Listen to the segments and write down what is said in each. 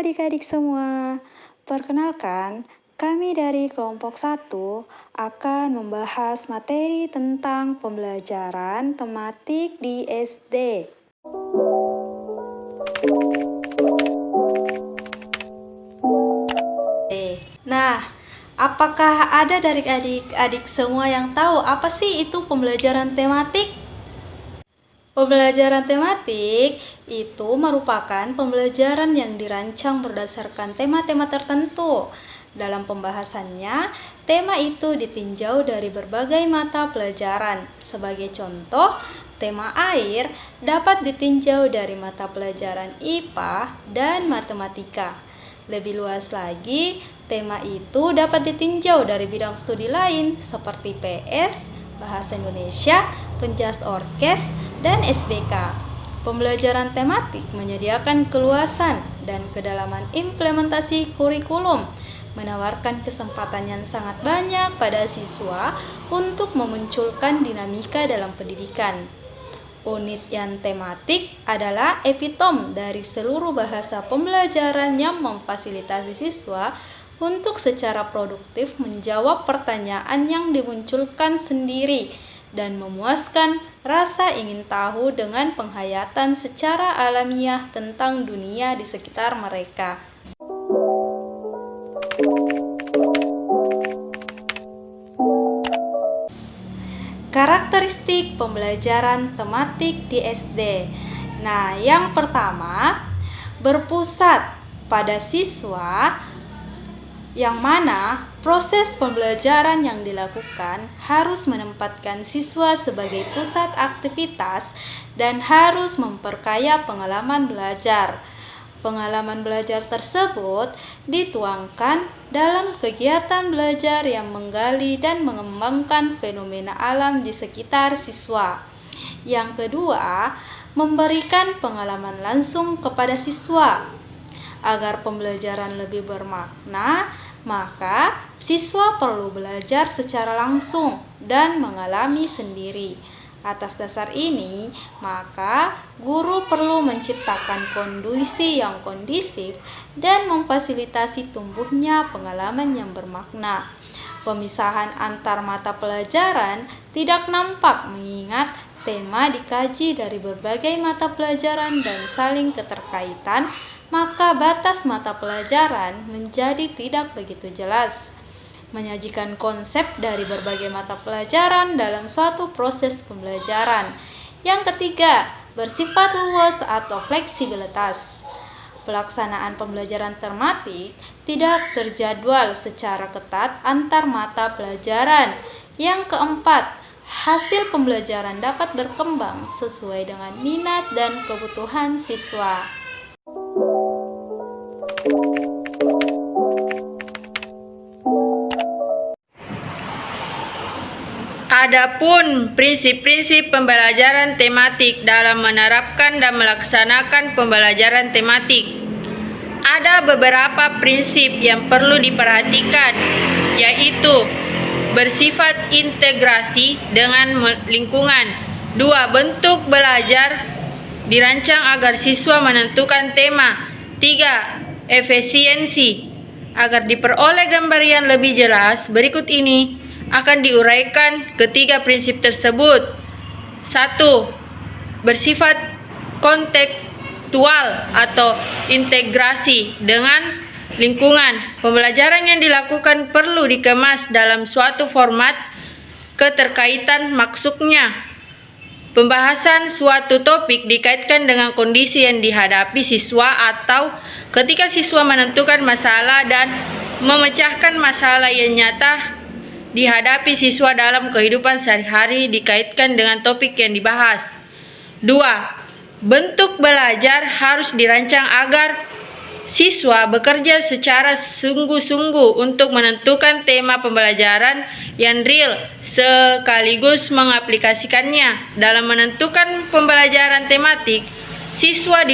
adik-adik semua. Perkenalkan, kami dari kelompok 1 akan membahas materi tentang pembelajaran tematik di SD. Nah, apakah ada dari adik-adik semua yang tahu apa sih itu pembelajaran tematik? Pembelajaran tematik itu merupakan pembelajaran yang dirancang berdasarkan tema-tema tertentu. Dalam pembahasannya, tema itu ditinjau dari berbagai mata pelajaran. Sebagai contoh, tema air dapat ditinjau dari mata pelajaran IPA dan matematika. Lebih luas lagi, tema itu dapat ditinjau dari bidang studi lain seperti PS, Bahasa Indonesia, Penjas Orkes, dan SBK. Pembelajaran tematik menyediakan keluasan dan kedalaman implementasi kurikulum, menawarkan kesempatan yang sangat banyak pada siswa untuk memunculkan dinamika dalam pendidikan. Unit yang tematik adalah epitome dari seluruh bahasa pembelajaran yang memfasilitasi siswa untuk secara produktif menjawab pertanyaan yang dimunculkan sendiri dan memuaskan rasa ingin tahu dengan penghayatan secara alamiah tentang dunia di sekitar mereka. Karakteristik pembelajaran tematik di SD. Nah, yang pertama, berpusat pada siswa, yang mana proses pembelajaran yang dilakukan harus menempatkan siswa sebagai pusat aktivitas dan harus memperkaya pengalaman belajar. Pengalaman belajar tersebut dituangkan dalam kegiatan belajar yang menggali dan mengembangkan fenomena alam di sekitar siswa. Yang kedua, memberikan pengalaman langsung kepada siswa. Agar pembelajaran lebih bermakna, maka siswa perlu belajar secara langsung dan mengalami sendiri. Atas dasar ini, maka guru perlu menciptakan kondisi yang kondusif dan memfasilitasi tumbuhnya pengalaman yang bermakna. Pemisahan antar mata pelajaran tidak nampak mengingat tema dikaji dari berbagai mata pelajaran dan saling keterkaitan, maka batas mata pelajaran menjadi tidak begitu jelas. Menyajikan konsep dari berbagai mata pelajaran dalam suatu proses pembelajaran. Yang ketiga, bersifat luas atau fleksibilitas. Pelaksanaan pembelajaran tematik tidak terjadwal secara ketat antar mata pelajaran. Yang keempat, hasil pembelajaran dapat berkembang sesuai dengan minat dan kebutuhan siswa. Adapun prinsip-prinsip pembelajaran tematik dalam menerapkan dan melaksanakan pembelajaran tematik. Ada beberapa prinsip yang perlu diperhatikan, yaitu bersifat integrasi dengan lingkungan. 2. Bentuk belajar dirancang agar siswa menentukan tema. 3. Efisiensi. Agar diperoleh gambar yang lebih jelas, berikut ini akan diuraikan ketiga prinsip tersebut. 1. Bersifat kontekstual atau integrasi dengan lingkungan. Pembelajaran yang dilakukan perlu dikemas dalam suatu format keterkaitan maksudnya. Pembahasan suatu topik dikaitkan dengan kondisi yang dihadapi siswa atau ketika siswa menentukan masalah dan memecahkan masalah yang nyata dihadapi siswa dalam kehidupan sehari-hari dikaitkan dengan topik yang dibahas. 2. Bentuk belajar harus dirancang agar siswa bekerja secara sungguh-sungguh untuk menentukan tema pembelajaran yang real sekaligus mengaplikasikannya. Dalam menentukan pembelajaran tematik, siswa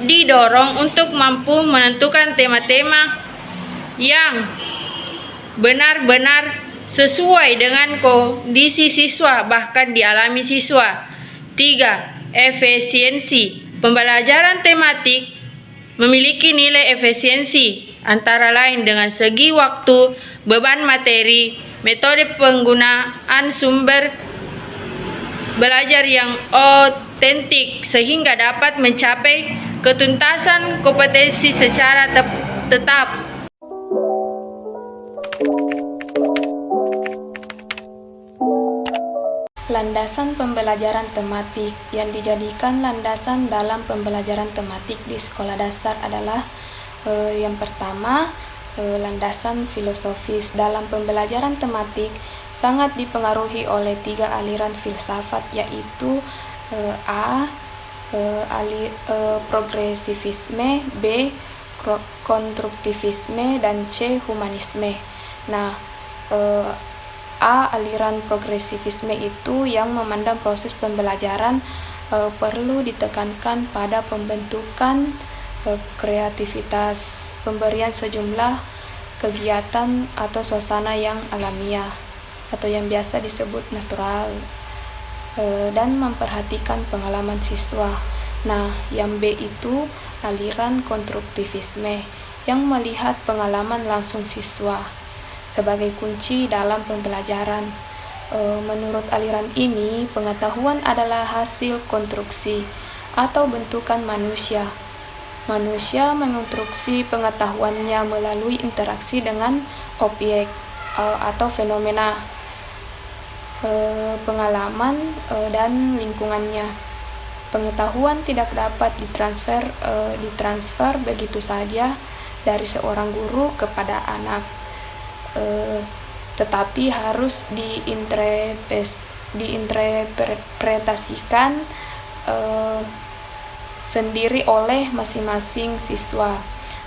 didorong untuk mampu menentukan tema-tema yang benar-benar sesuai dengan kondisi siswa bahkan dialami siswa. 3. Efisiensi. Pembelajaran tematik memiliki nilai efisiensi, antara lain dengan segi waktu, beban materi, metode penggunaan sumber belajar yang otentik, sehingga dapat mencapai ketuntasan kompetensi secara tetap. Landasan pembelajaran tematik yang dijadikan landasan dalam pembelajaran tematik di sekolah dasar adalah yang pertama, landasan filosofis. Dalam pembelajaran tematik sangat dipengaruhi oleh 3 aliran filsafat, yaitu progresivisme, B. konstruktivisme, dan C. humanisme. Nah, aliran progresivisme itu yang memandang proses pembelajaran perlu ditekankan pada pembentukan kreativitas, pemberian sejumlah kegiatan atau suasana yang alamiah atau yang biasa disebut natural, dan memperhatikan pengalaman siswa. Nah, yang B itu aliran konstruktivisme yang melihat pengalaman langsung siswa sebagai kunci dalam pembelajaran. Menurut aliran ini, pengetahuan adalah hasil konstruksi atau bentukan manusia. Manusia mengonstruksi pengetahuannya melalui interaksi dengan objek atau fenomena, pengalaman, dan lingkungannya. Pengetahuan tidak dapat ditransfer begitu saja dari seorang guru kepada anak, tetapi harus diinterpretasikan sendiri oleh masing-masing siswa.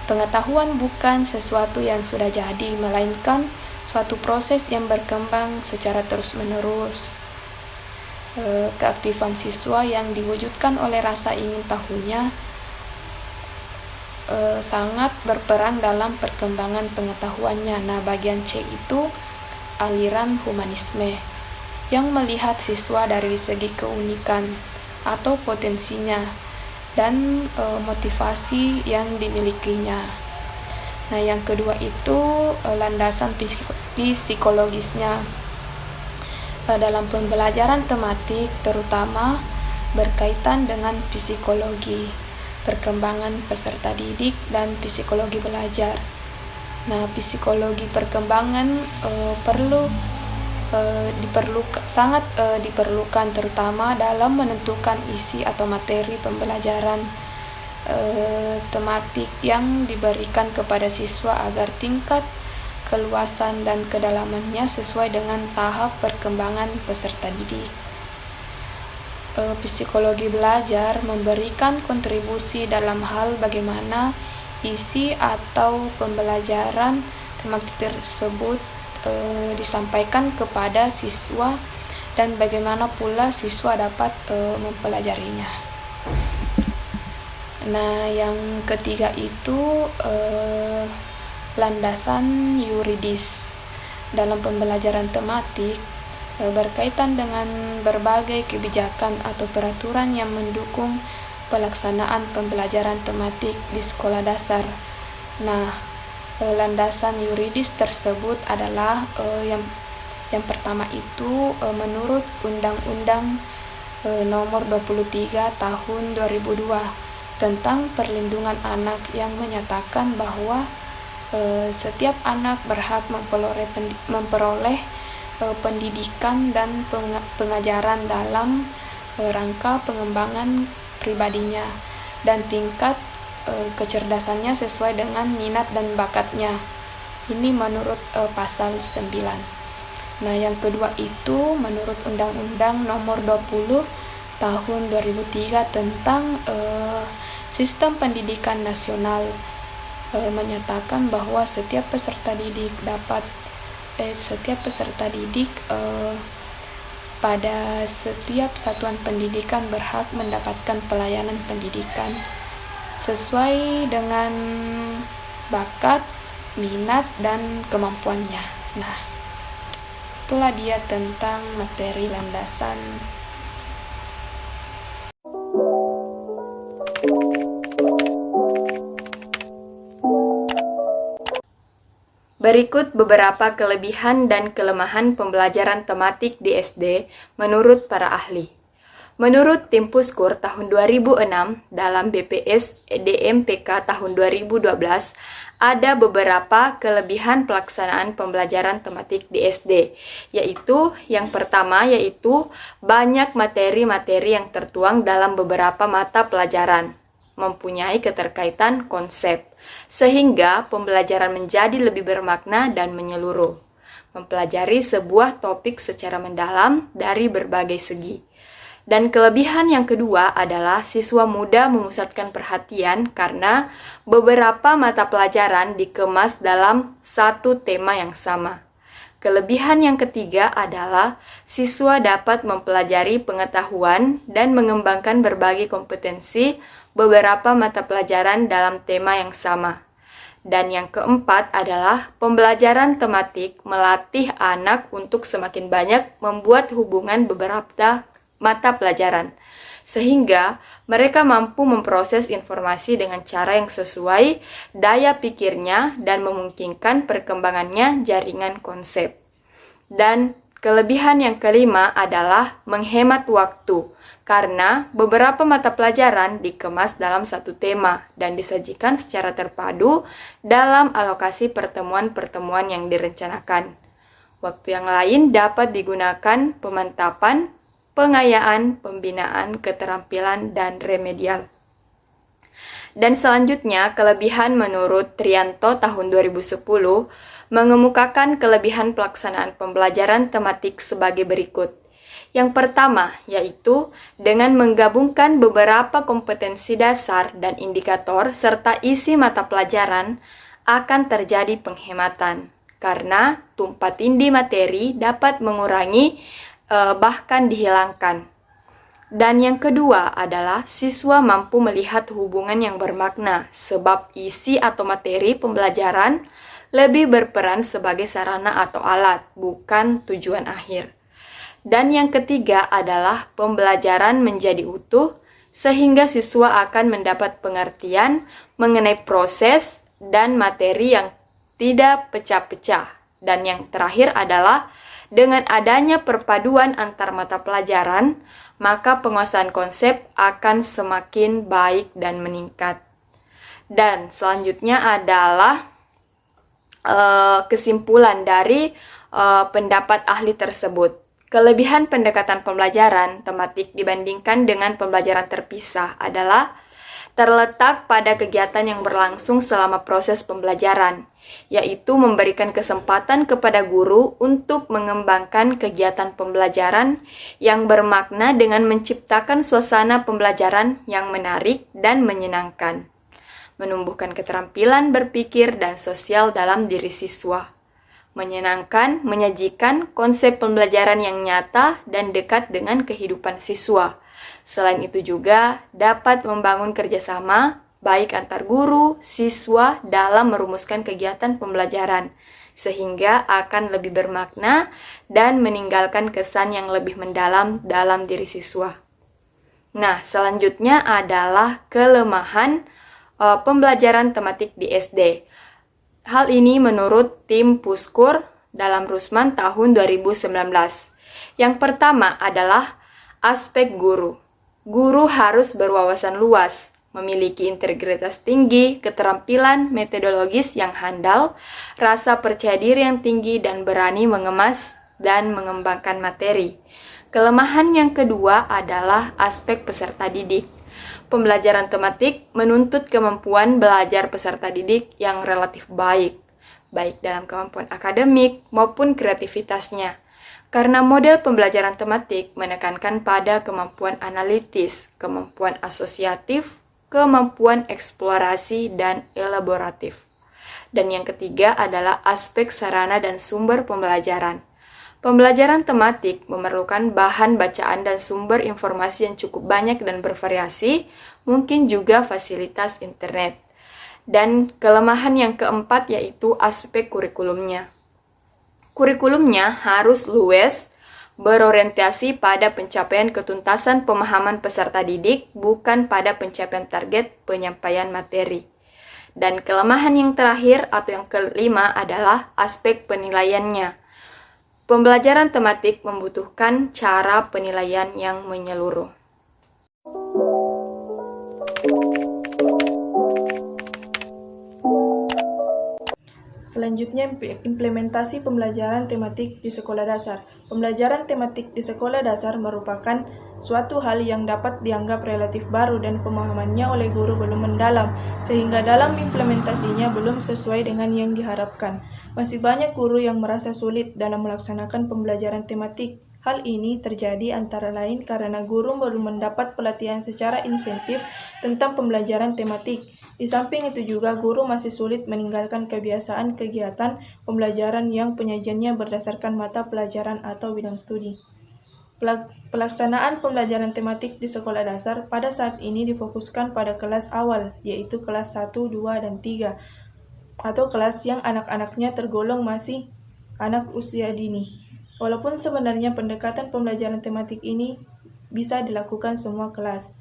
Pengetahuan bukan sesuatu yang sudah jadi, melainkan suatu proses yang berkembang secara terus-menerus. Keaktifan siswa yang diwujudkan oleh rasa ingin tahunya sangat berperan dalam perkembangan pengetahuannya. Nah, bagian C itu aliran humanisme yang melihat siswa dari segi keunikan atau potensinya dan motivasi yang dimilikinya. Nah, yang kedua itu landasan psikologisnya. Dalam pembelajaran tematik terutama berkaitan dengan psikologi perkembangan peserta didik dan psikologi belajar. Nah, psikologi perkembangan sangat diperlukan terutama dalam menentukan isi atau materi pembelajaran tematik yang diberikan kepada siswa agar tingkat keluasan dan kedalamannya sesuai dengan tahap perkembangan peserta didik. Psikologi belajar memberikan kontribusi dalam hal bagaimana isi atau pembelajaran tematik tersebut disampaikan kepada siswa dan bagaimana pula siswa dapat mempelajarinya. Nah, yang ketiga itu landasan yuridis. Dalam pembelajaran tematik berkaitan dengan berbagai kebijakan atau peraturan yang mendukung pelaksanaan pembelajaran tematik di sekolah dasar. Nah, landasan yuridis tersebut adalah yang pertama itu menurut Undang-Undang Nomor 23 Tahun 2002 tentang Perlindungan Anak yang menyatakan bahwa setiap anak berhak memperoleh pendidikan dan pengajaran dalam rangka pengembangan pribadinya dan tingkat kecerdasannya sesuai dengan minat dan bakatnya. Ini menurut pasal 9. Nah, yang kedua itu menurut Undang-Undang Nomor 20 Tahun 2003 tentang Sistem Pendidikan Nasional, menyatakan bahwa setiap peserta didik pada setiap satuan pendidikan berhak mendapatkan pelayanan pendidikan sesuai dengan bakat, minat, dan kemampuannya. Nah, itulah dia tentang materi landasan. Berikut beberapa kelebihan dan kelemahan pembelajaran tematik di SD menurut para ahli. Menurut tim Puskur tahun 2006 dalam BPS DMPK tahun 2012, ada beberapa kelebihan pelaksanaan pembelajaran tematik di SD, yaitu yang pertama yaitu banyak materi-materi yang tertuang dalam beberapa mata pelajaran, mempunyai keterkaitan konsep, sehingga pembelajaran menjadi lebih bermakna dan menyeluruh, mempelajari sebuah topik secara mendalam dari berbagai segi. Dan kelebihan yang kedua adalah siswa mudah memusatkan perhatian karena beberapa mata pelajaran dikemas dalam satu tema yang sama. Kelebihan yang ketiga adalah siswa dapat mempelajari pengetahuan dan mengembangkan berbagai kompetensi beberapa mata pelajaran dalam tema yang sama. Dan yang keempat adalah pembelajaran tematik melatih anak untuk semakin banyak membuat hubungan beberapa mata pelajaran, sehingga mereka mampu memproses informasi dengan cara yang sesuai daya pikirnya dan memungkinkan perkembangannya jaringan konsep. Dan kelebihan yang kelima adalah menghemat waktu, karena beberapa mata pelajaran dikemas dalam satu tema dan disajikan secara terpadu dalam alokasi pertemuan-pertemuan yang direncanakan. Waktu yang lain dapat digunakan pemantapan, pengayaan, pembinaan, keterampilan, dan remedial. Dan selanjutnya, kelebihan menurut Trianto tahun 2010 mengemukakan kelebihan pelaksanaan pembelajaran tematik sebagai berikut. Yang pertama, yaitu dengan menggabungkan beberapa kompetensi dasar dan indikator serta isi mata pelajaran akan terjadi penghematan, karena tumpang tindih materi dapat mengurangi bahkan dihilangkan. Dan yang kedua adalah siswa mampu melihat hubungan yang bermakna sebab isi atau materi pembelajaran lebih berperan sebagai sarana atau alat, bukan tujuan akhir. Dan yang ketiga adalah pembelajaran menjadi utuh sehingga siswa akan mendapat pengertian mengenai proses dan materi yang tidak pecah-pecah. Dan yang terakhir adalah dengan adanya perpaduan antar mata pelajaran, maka penguasaan konsep akan semakin baik dan meningkat. Dan selanjutnya adalah kesimpulan dari pendapat ahli tersebut. Kelebihan pendekatan pembelajaran tematik dibandingkan dengan pembelajaran terpisah adalah terletak pada kegiatan yang berlangsung selama proses pembelajaran, yaitu memberikan kesempatan kepada guru untuk mengembangkan kegiatan pembelajaran yang bermakna dengan menciptakan suasana pembelajaran yang menarik dan menyenangkan, menumbuhkan keterampilan berpikir dan sosial dalam diri siswa, menyenangkan, menyajikan konsep pembelajaran yang nyata dan dekat dengan kehidupan siswa. Selain itu juga dapat membangun kerjasama baik antar guru, siswa dalam merumuskan kegiatan pembelajaran, sehingga akan lebih bermakna dan meninggalkan kesan yang lebih mendalam dalam diri siswa. Nah, selanjutnya adalah kelemahan pembelajaran tematik di SD. Hal ini menurut tim Puskur dalam Rusman tahun 2019. Yang pertama adalah aspek guru. Guru harus berwawasan luas, memiliki integritas tinggi, keterampilan metodologis yang handal, rasa percaya diri yang tinggi, dan berani mengemas dan mengembangkan materi. Kelemahan yang kedua adalah aspek peserta didik. Pembelajaran tematik menuntut kemampuan belajar peserta didik yang relatif baik dalam kemampuan akademik maupun kreativitasnya. Karena model pembelajaran tematik menekankan pada kemampuan analitis, kemampuan asosiatif, kemampuan eksplorasi, dan elaboratif. Dan yang ketiga adalah aspek sarana dan sumber pembelajaran. Pembelajaran tematik memerlukan bahan bacaan dan sumber informasi yang cukup banyak dan bervariasi, mungkin juga fasilitas internet. Dan kelemahan yang keempat yaitu aspek kurikulumnya. Kurikulumnya harus luwes, berorientasi pada pencapaian ketuntasan pemahaman peserta didik, bukan pada pencapaian target penyampaian materi. Dan kelemahan yang terakhir atau yang kelima adalah aspek penilaiannya. Pembelajaran tematik membutuhkan cara penilaian yang menyeluruh. Selanjutnya, implementasi pembelajaran tematik di sekolah dasar. Pembelajaran tematik di sekolah dasar merupakan suatu hal yang dapat dianggap relatif baru dan pemahamannya oleh guru belum mendalam, sehingga dalam implementasinya belum sesuai dengan yang diharapkan. Masih banyak guru yang merasa sulit dalam melaksanakan pembelajaran tematik. Hal ini terjadi antara lain karena guru belum mendapat pelatihan secara insentif tentang pembelajaran tematik. Di samping itu juga guru masih sulit meninggalkan kebiasaan kegiatan pembelajaran yang penyajiannya berdasarkan mata pelajaran atau bidang studi. Pelaksanaan pembelajaran tematik di sekolah dasar pada saat ini difokuskan pada kelas awal, yaitu kelas 1, 2, dan 3, atau kelas yang anak-anaknya tergolong masih anak usia dini. Walaupun sebenarnya pendekatan pembelajaran tematik ini bisa dilakukan semua kelas.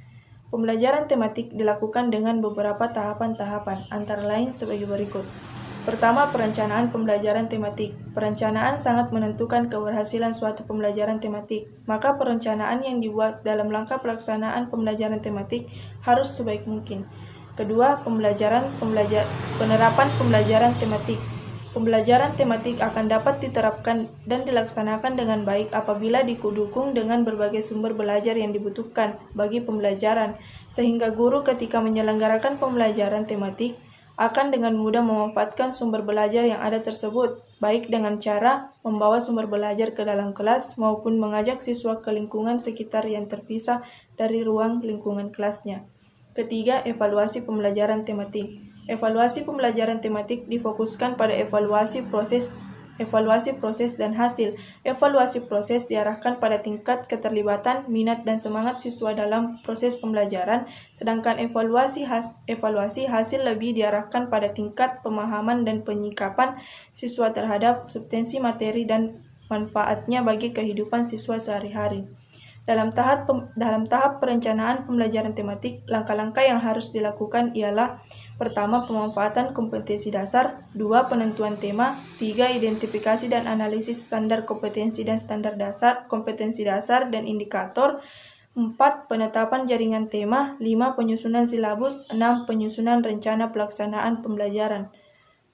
Pembelajaran tematik dilakukan dengan beberapa tahapan-tahapan, antara lain sebagai berikut. Pertama, perencanaan pembelajaran tematik. Perencanaan sangat menentukan keberhasilan suatu pembelajaran tematik. Maka perencanaan yang dibuat dalam langkah pelaksanaan pembelajaran tematik harus sebaik mungkin. Kedua, penerapan pembelajaran tematik. Pembelajaran tematik akan dapat diterapkan dan dilaksanakan dengan baik apabila didukung dengan berbagai sumber belajar yang dibutuhkan bagi pembelajaran, sehingga guru ketika menyelenggarakan pembelajaran tematik akan dengan mudah memanfaatkan sumber belajar yang ada tersebut, baik dengan cara membawa sumber belajar ke dalam kelas maupun mengajak siswa ke lingkungan sekitar yang terpisah dari ruang lingkungan kelasnya. Ketiga, evaluasi pembelajaran tematik. Evaluasi pembelajaran tematik difokuskan pada evaluasi proses dan hasil. Evaluasi proses diarahkan pada tingkat keterlibatan, minat, dan semangat siswa dalam proses pembelajaran, sedangkan evaluasi hasil lebih diarahkan pada tingkat pemahaman dan penyikapan siswa terhadap substansi materi dan manfaatnya bagi kehidupan siswa sehari-hari. Dalam tahap perencanaan pembelajaran tematik, langkah-langkah yang harus dilakukan ialah: pertama, pemanfaatan kompetensi dasar, 2, penentuan tema, 3, identifikasi dan analisis standar kompetensi dan standar dasar, kompetensi dasar dan indikator, 4, penetapan jaringan tema, 5, penyusunan silabus, 6, penyusunan rencana pelaksanaan pembelajaran.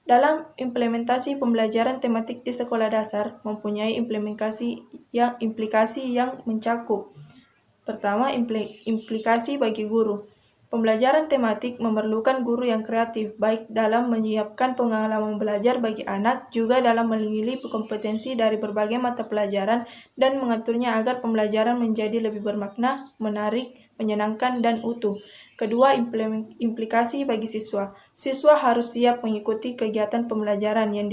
Dalam implementasi pembelajaran tematik di sekolah dasar mempunyai implikasi yang mencakup. Pertama, implikasi bagi guru. Pembelajaran tematik memerlukan guru yang kreatif, baik dalam menyiapkan pengalaman belajar bagi anak, juga dalam menilai kompetensi dari berbagai mata pelajaran dan mengaturnya agar pembelajaran menjadi lebih bermakna, menarik, menyenangkan, dan utuh. Kedua, implikasi bagi siswa. Siswa harus siap mengikuti kegiatan pembelajaran yang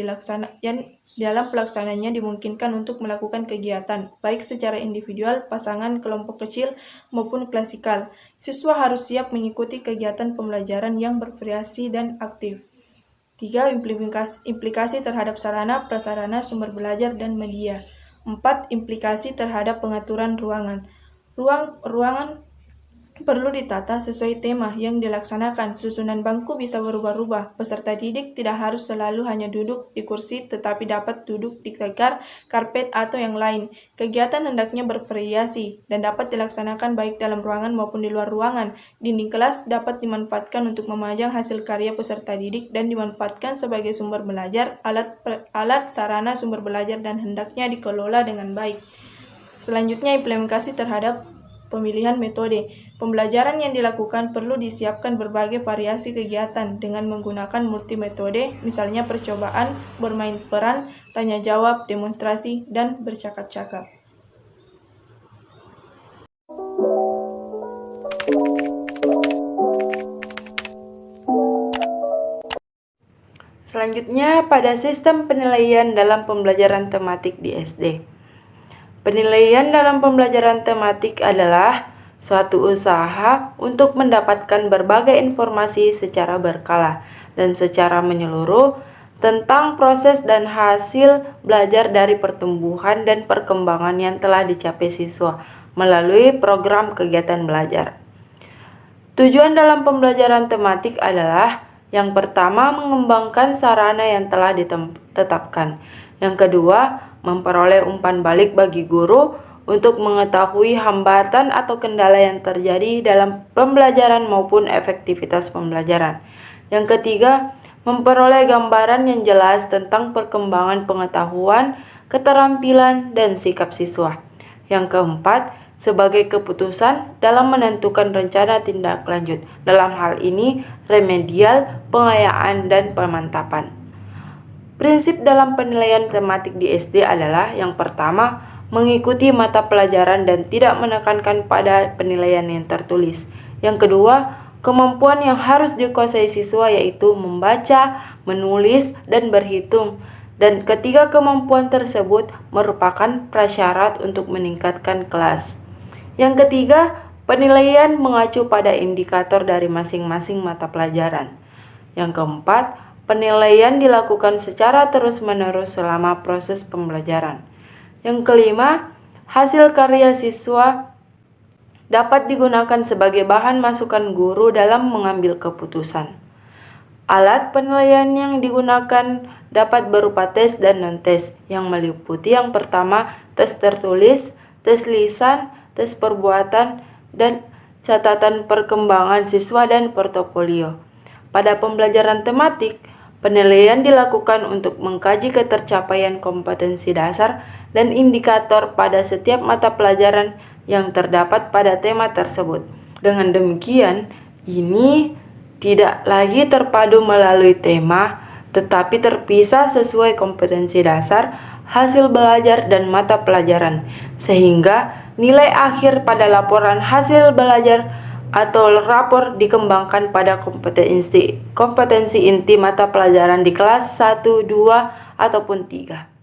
dalam pelaksanaannya dimungkinkan untuk melakukan kegiatan, baik secara individual, pasangan, kelompok kecil, maupun klasikal. Siswa harus siap mengikuti kegiatan pembelajaran yang bervariasi dan aktif. 3. Implikasi terhadap sarana, prasarana, sumber belajar, dan media. 4. Implikasi terhadap pengaturan ruangan. Ruangan perlu ditata sesuai tema yang dilaksanakan. Susunan bangku bisa berubah-ubah. Peserta didik tidak harus selalu hanya duduk di kursi, tetapi dapat duduk di tikar, karpet, atau yang lain. Kegiatan hendaknya bervariasi dan dapat dilaksanakan baik dalam ruangan maupun di luar ruangan. Dinding kelas dapat dimanfaatkan untuk memajang hasil karya peserta didik dan dimanfaatkan sebagai sumber belajar, alat sarana sumber belajar, dan hendaknya dikelola dengan baik. Selanjutnya, implementasi terhadap pemilihan metode. Pembelajaran yang dilakukan perlu disiapkan berbagai variasi kegiatan dengan menggunakan multimetode, misalnya percobaan, bermain peran, tanya jawab, demonstrasi, dan bercakap-cakap. Selanjutnya, pada sistem penilaian dalam pembelajaran tematik di SD. Penilaian dalam pembelajaran tematik adalah suatu usaha untuk mendapatkan berbagai informasi secara berkala dan secara menyeluruh tentang proses dan hasil belajar dari pertumbuhan dan perkembangan yang telah dicapai siswa melalui program kegiatan belajar. Tujuan dalam pembelajaran tematik adalah Yang pertama, mengembangkan sarana yang telah ditetapkan. Yang kedua, memperoleh umpan balik bagi guru untuk mengetahui hambatan atau kendala yang terjadi dalam pembelajaran maupun efektivitas pembelajaran. Yang ketiga, memperoleh gambaran yang jelas tentang perkembangan pengetahuan, keterampilan, dan sikap siswa. Yang keempat, sebagai keputusan dalam menentukan rencana tindak lanjut. Dalam hal ini, remedial, pengayaan, dan pemantapan. Prinsip dalam penilaian tematik di SD adalah yang pertama, mengikuti mata pelajaran dan tidak menekankan pada penilaian yang tertulis. Yang kedua, kemampuan yang harus dikuasai siswa yaitu membaca, menulis, dan berhitung. Dan ketiga kemampuan tersebut merupakan prasyarat untuk meningkatkan kelas. Yang ketiga, penilaian mengacu pada indikator dari masing-masing mata pelajaran. Yang keempat, penilaian dilakukan secara terus-menerus selama proses pembelajaran. Yang kelima, hasil karya siswa dapat digunakan sebagai bahan masukan guru dalam mengambil keputusan. Alat penilaian yang digunakan dapat berupa tes dan non-tes yang meliputi yang pertama, tes tertulis, tes lisan, tes perbuatan, dan catatan perkembangan siswa dan portofolio. Pada pembelajaran tematik, penilaian dilakukan untuk mengkaji ketercapaian kompetensi dasar dan indikator pada setiap mata pelajaran yang terdapat pada tema tersebut. Dengan demikian, ini tidak lagi terpadu melalui tema, tetapi terpisah sesuai kompetensi dasar, hasil belajar, dan mata pelajaran, sehingga nilai akhir pada laporan hasil belajar atau rapor dikembangkan pada kompetensi inti mata pelajaran di kelas 1, 2, ataupun 3.